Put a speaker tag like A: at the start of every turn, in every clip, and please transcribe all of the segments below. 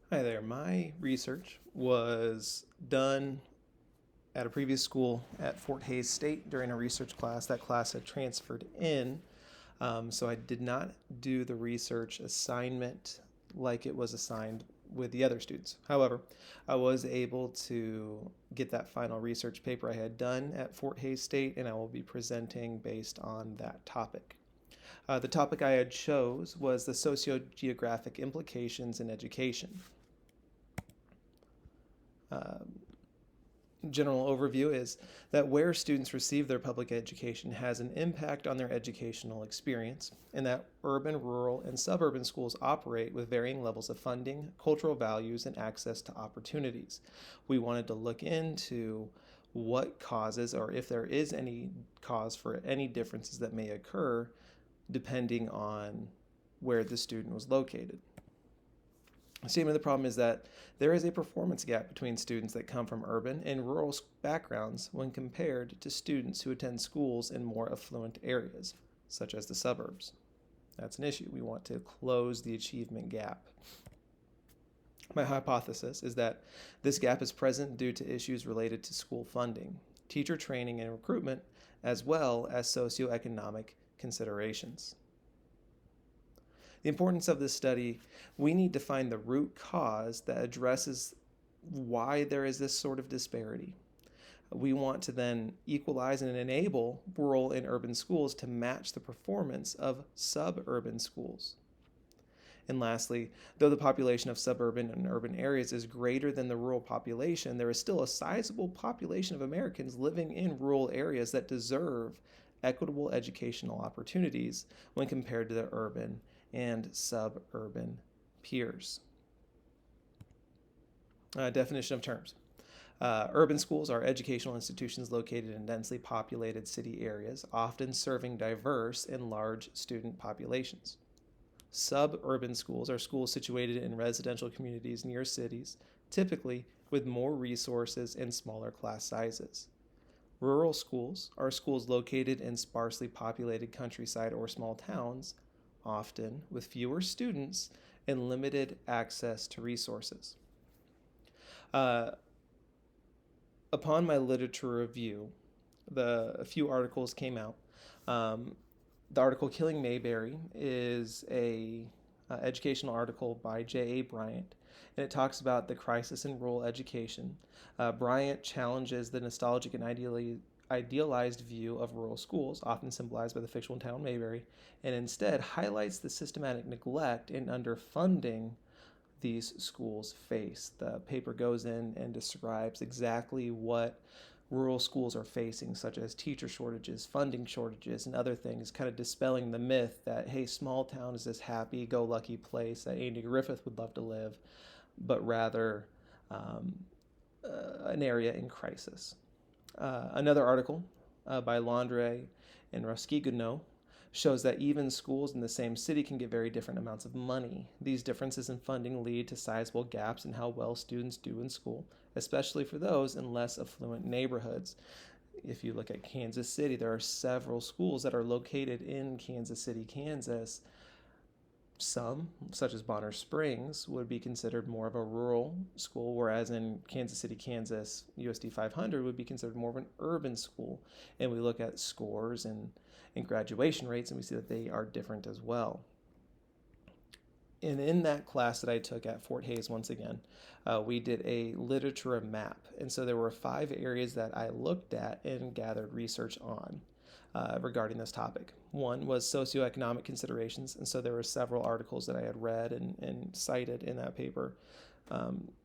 A: Hi there. My research was done at a previous school at Fort Hays State during a research class. That class had transferred in, so I did not do the research assignment like it was assigned with the other students. However, I was able to get that final research paper I had done at Fort Hays State, and I will be presenting based on that topic. The topic I had chose was the sociogeographic implications in education. Um, General overview is that where students receive their public education has an impact on their educational experience, and that urban, rural, and suburban schools operate with varying levels of funding, cultural values, and access to opportunities. We wanted to look into what causes, or if there is any cause for any differences that may occur depending on where the student was located. A statement of the problem is that there is a performance gap between students that come from urban and rural backgrounds when compared to students who attend schools in more affluent areas, such as the suburbs. That's an issue. We want to close the achievement gap. My hypothesis is that this gap is present due to issues related to school funding, teacher training and recruitment, as well as socioeconomic considerations. The importance of this study, we need to find the root cause that addresses why there is this sort of disparity. We want to then equalize and enable rural and urban schools to match the performance of suburban schools. And lastly, though the population of suburban and urban areas is greater than the rural population, there is still a sizable population of Americans living in rural areas that deserve equitable educational opportunities when compared to the urban and suburban peers. Definition of terms. Urban schools are educational institutions located in densely populated city areas, often serving diverse and large student populations. Suburban schools are schools situated in residential communities near cities, typically with more resources and smaller class sizes. Rural schools are schools located in sparsely populated countryside or small towns, often with fewer students and limited access to resources. Uh, Upon my literature review, a few articles came out. Um, the article "Killing Mayberry" is a educational article by J.A. Bryant, and it talks about the crisis in rural education. Bryant challenges the nostalgic and idealized view of rural schools, often symbolized by the fictional town Mayberry, and instead highlights the systematic neglect and underfunding these schools face. The paper goes in and describes exactly what rural schools are facing, such as teacher shortages, funding shortages, and other things, kind of dispelling the myth that, hey, small town is this happy go lucky place that Andy Griffith would love to live, but rather um, an area in crisis. Another article by Landre and Roskiguno shows that even schools in the same city can get very different amounts of money. These differences in funding lead to sizable gaps in how well students do in school, especially for those in less affluent neighborhoods. If you look at Kansas City, there are several schools that are located in Kansas City, Kansas. Some, such as Bonner Springs, would be considered more of a rural school, whereas in Kansas City, Kansas, USD 500 would be considered more of an urban school. And we look at scores and graduation rates, and we see that they are different as well. And in that class that I took at Fort Hays, once again, we did a literature map. And so there were 5 areas that I looked at and gathered research on regarding this topic. One was socioeconomic considerations. And so there were several articles that I had read and cited in that paper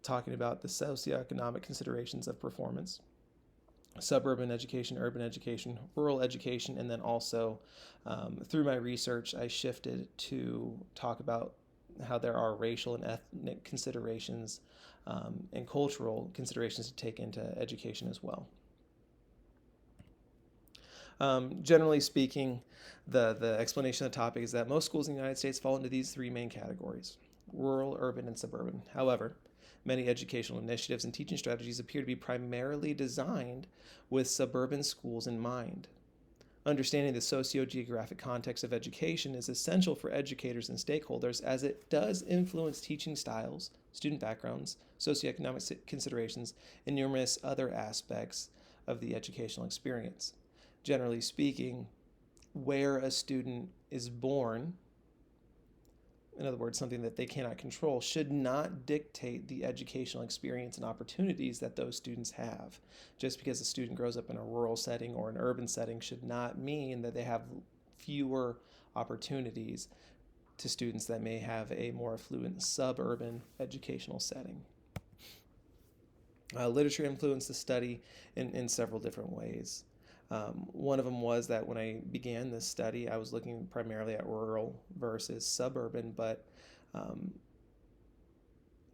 A: talking about the socioeconomic considerations of performance. Suburban education, urban education, rural education, and then also through my research, I shifted to talk about how there are racial and ethnic considerations and cultural considerations to take into education as well. Generally speaking, the explanation of the topic is that most schools in the United States fall into these 3 main categories: rural, urban, and suburban. However, many educational initiatives and teaching strategies appear to be primarily designed with suburban schools in mind. Understanding the socio-geographic context of education is essential for educators and stakeholders as it does influence teaching styles, student backgrounds, socioeconomic considerations, and numerous other aspects of the educational experience. Generally speaking, where a student is born, in other words, something that they cannot control, should not dictate the educational experience and opportunities that those students have. Just because a student grows up in a rural setting or an urban setting should not mean that they have fewer opportunities to students that may have a more affluent suburban educational setting. Literature influenced the study in several different ways. One of them was that when I began this study, I was looking primarily at rural versus suburban, but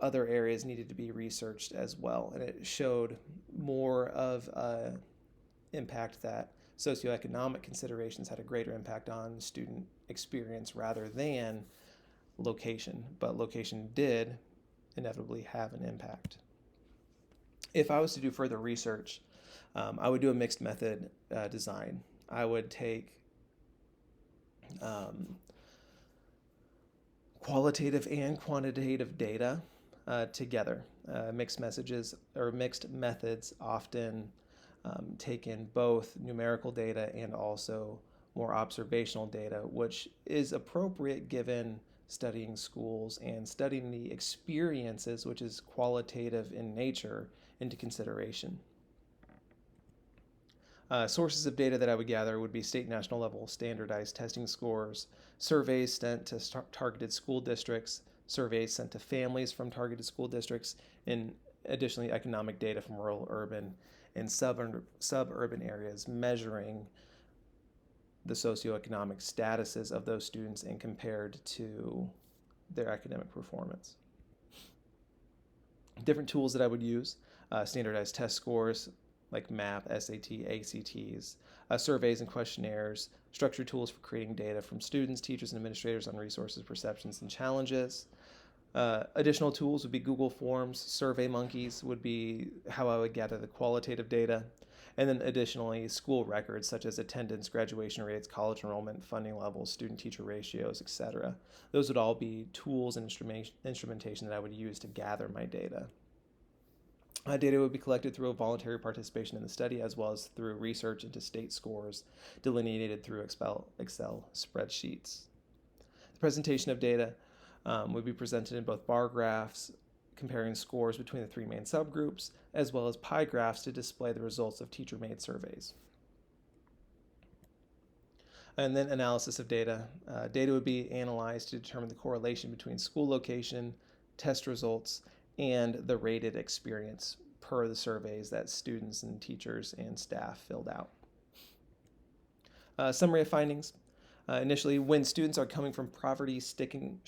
A: other areas needed to be researched as well. And it showed more of an impact that socioeconomic considerations had a greater impact on student experience rather than location. But location did inevitably have an impact. If I was to do further research, I would do a mixed method design. I would take qualitative and quantitative data together. Mixed methods often take in both numerical data and also more observational data, which is appropriate given studying schools and studying the experiences, which is qualitative in nature, into consideration. Sources of data that I would gather would be state and national level standardized testing scores, surveys sent to targeted school districts, surveys sent to families from targeted school districts, and additionally economic data from rural, urban, and suburban areas measuring the socioeconomic statuses of those students and compared to their academic performance. Different tools that I would use, standardized test scores like MAP, SAT, ACTs, surveys and questionnaires, structured tools for creating data from students, teachers, and administrators on resources, perceptions, and challenges. Additional tools would be Google Forms, SurveyMonkeys would be how I would gather the qualitative data. And then additionally, school records such as attendance, graduation rates, college enrollment, funding levels, student-teacher ratios, etc. Those would all be tools and instrumentation that I would use to gather my data. Data would be collected through a voluntary participation in the study as well as through research into state scores delineated through Excel spreadsheets. The presentation of data would be presented in both bar graphs comparing scores between the three main subgroups, as well as pie graphs to display the results of teacher-made surveys. And then analysis of data. Data would be analyzed to determine the correlation between school location, test results, and the rated experience per the surveys that students and teachers and staff filled out. Summary of findings. Initially, when students are coming from poverty-stricken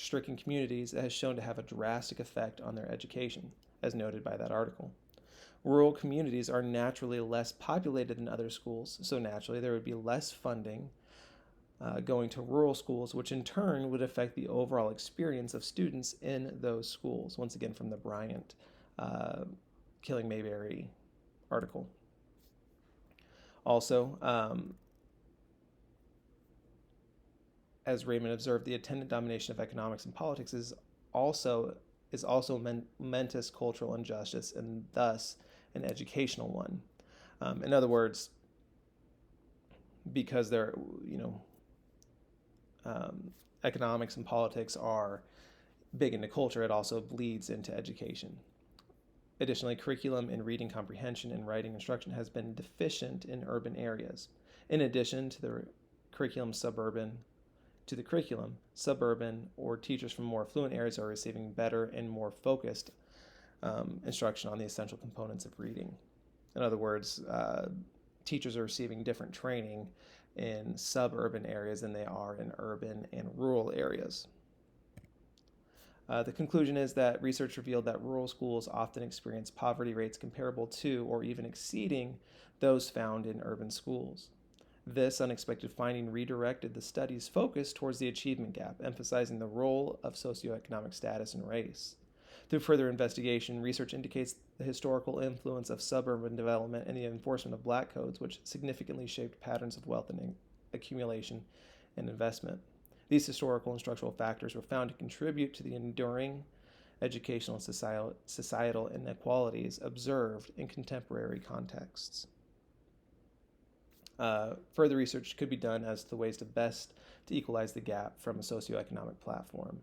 A: communities, it has shown to have a drastic effect on their education, as noted by that article. Rural communities are naturally less populated than other schools, so naturally there would be less funding going to rural schools, which in turn would affect the overall experience of students in those schools. Once again, from the Bryant Killing Mayberry article. Also, as Raymond observed, the attendant domination of economics and politics is also momentous cultural injustice and thus an educational one. In other words, because they're, economics and politics are big into culture, it also bleeds into education. Additionally, curriculum in reading comprehension and writing instruction has been deficient in urban areas. In addition to the curriculum, suburban or teachers from more affluent areas are receiving better and more focused instruction on the essential components of reading. In other words, teachers are receiving different training in suburban areas than they are in urban and rural areas. The conclusion is that research revealed that rural schools often experience poverty rates comparable to or even exceeding those found in urban schools. This unexpected finding redirected the study's focus towards the achievement gap, emphasizing the role of socioeconomic status and race. Through further investigation, research indicates the historical influence of suburban development and the enforcement of black codes, which significantly shaped patterns of wealth and accumulation and investment. These historical and structural factors were found to contribute to the enduring educational and societal inequalities observed in contemporary contexts. Further research could be done as to ways to equalize the gap from a socioeconomic platform.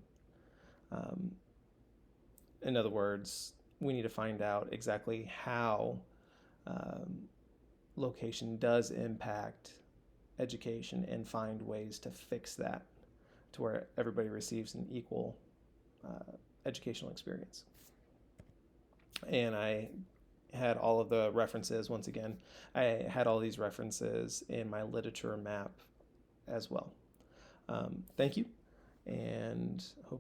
A: In other words, we need to find out exactly how location does impact education and find ways to fix that to where everybody receives an equal educational experience. And I had all of the references, once again, I had all these references in my literature map as well. Thank you, and hope